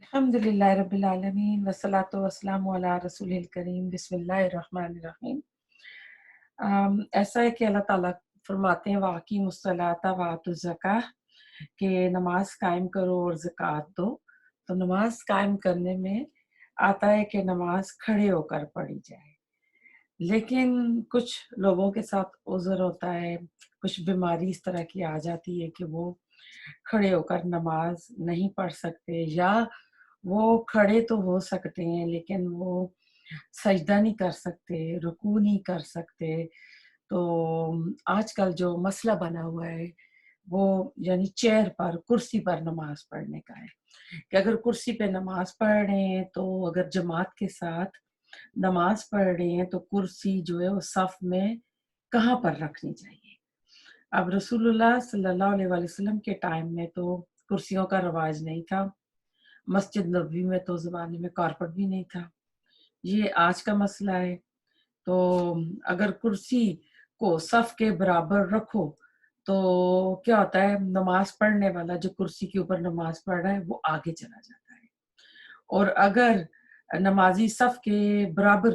अल्हम्दुलिल्लाह रब्बिल आलमीन वस्सलातु वस्सलामु अला रसूलिल करीम बिस्मिल्लाहिर रहमानिर रहीम। ऐसा है कि अल्लाह ताला फरमाते हैं वाक़िमुस मुस्तलाता व आतुज़ ज़काह कि नमाज कायम करो और ज़कात दो। तो नमाज कायम करने में आता है कि नमाज खड़े होकर पढ़ी जाए। लेकिन कुछ लोगों के साथ उज़र होता है, कुछ बीमारी इस तरह की आ जाती है कि वो खड़े होकर नमाज नहीं पढ़ सकते, या वो खड़े तो हो सकते हैं लेकिन वो सजदा नहीं कर सकते, रुकू नहीं कर सकते। तो आजकल जो मसला बना हुआ है वो यानी चेयर पर, कुर्सी पर नमाज पढ़ने का है कि अगर कुर्सी पे नमाज पढ़ रहे हैं तो अगर जमात के साथ नमाज पढ़ रहे हैं तो कुर्सी जो है वो सफ में कहाँ पर रखनी चाहिए। अब रसूलुल्लाह सल्लल्लाहु अलैहि वसल्लम के टाइम में तो कुर्सियों का रवाज नहीं था। मस्जिद नबवी में तो ज़माने में कारपेट भी नहीं था। ये आज का मसला है। तो अगर कुर्सी को सफ के बराबर रखो तो क्या होता है, नमाज पढ़ने वाला जो कुर्सी के ऊपर नमाज पढ़ रहा है वो आगे चला जाता है, और अगर नमाजी सफ के बराबर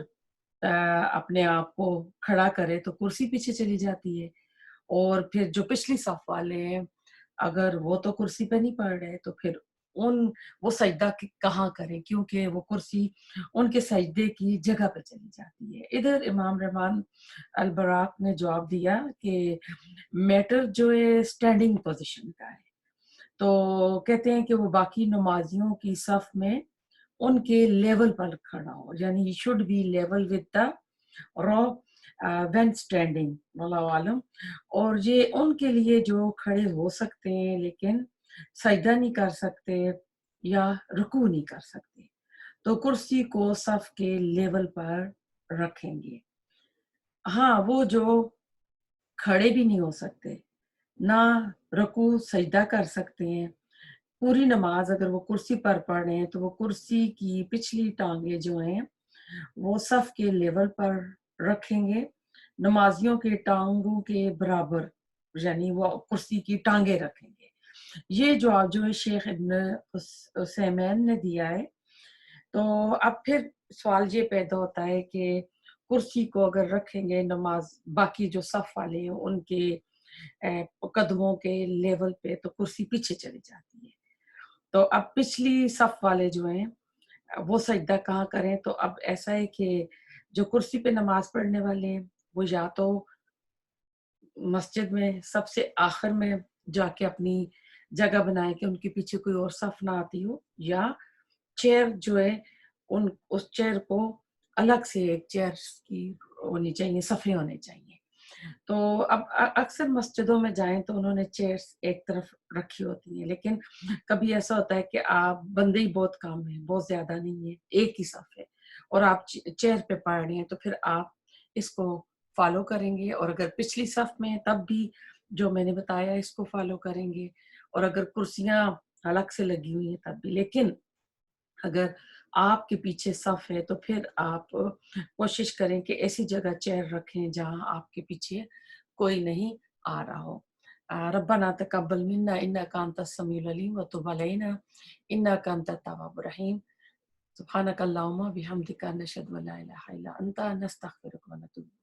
अपने आप को खड़ा करे तो कुर्सी पीछे चली जाती है। और फिर जो पिछली सफ वाले हैं, अगर वो तो कुर्सी पे नहीं पढ़ रहे तो फिर उन वो सजदा कहाँ करें, क्योंकि वो कुर्सी उनके सजदे की जगह पे चली जाती है। इधर इमाम रहमान अल बराक ने जवाब दिया कि मैटर जो है स्टैंडिंग पोजीशन का है। तो कहते हैं कि वो बाकी नमाजियों की सफ में उनके लेवल पर खड़ा हो, यानी he should be level with the row when standing, वल्लाहु आलम। और ये उनके लिए जो खड़े हो सकते हैं लेकिन सजदा नहीं कर सकते या रुकू नहीं कर सकते, तो कुर्सी को सफ के लेवल पर रखेंगे। हाँ, वो जो खड़े भी नहीं हो सकते, ना रुकू सजदा कर सकते हैं, पूरी नमाज अगर वो कुर्सी पर पढ़ रहे हैं तो वो कुर्सी की पिछली टांगे जो हैं वो सफ के लेवल पर रखेंगे, नमाजियों के टांगों के बराबर, यानी वो कुर्सी की टांगे रखेंगे। ये जवाब जो है शेख इब्न उसैमीन ने दिया है। तो अब फिर सवाल ये पैदा होता है कि कुर्सी को अगर रखेंगे नमाज बाकी जो सफ वाले हैं उनके कदमों के लेवल पे, तो कुर्सी पीछे चली जाती है। तो अब पिछली सफ वाले जो हैं वो सजदा कहाँ करें? तो अब ऐसा है कि जो कुर्सी पे नमाज पढ़ने वाले हैं वो या तो मस्जिद में सबसे आखिर में जाके अपनी जगह बनाए कि उनके पीछे कोई और सफ ना आती हो, या चेयर जो है उन उस चेयर को अलग से एक चेयर की होनी चाहिए, सफ़े होने चाहिए। तो अब अक्सर मस्जिदों में जाएँ तो उन्होंने चेयर्स एक तरफ रखी होती हैं, लेकिन कभी ऐसा होता है कि आप बंदे ही बहुत कम हैं, बहुत ज़्यादा नहीं है, एक ही सफ़ है और आप चेयर पे पढ़ रही हैं, तो फिर आप इसको फ़ॉलो करेंगे, और अगर पिछली सफ़ में हैं तब भी जो मैंने बताया इसको फ़ॉलो करेंगे, और अगर कुर्सियाँ अलग से लगी हुई हैं तब भी। लेकिन अगर आपके पीछे सफ है तो फिर आप कोशिश करें कि ऐसी जगह चेयर रखें जहाँ आपके पीछे कोई नहीं आ रहा हो। रब्बना तकब्बल मिन्ना इन्नका अंतस समीउल अलीम व तुब अलैना इन्नका अंतत तव्वाबुर रहीम। सुब्हानक अल्लाहुम्मा बिहम्दिका नशहदु अन ला इलाहा इल्ला अंता नस्तगफिरुका व नतूबु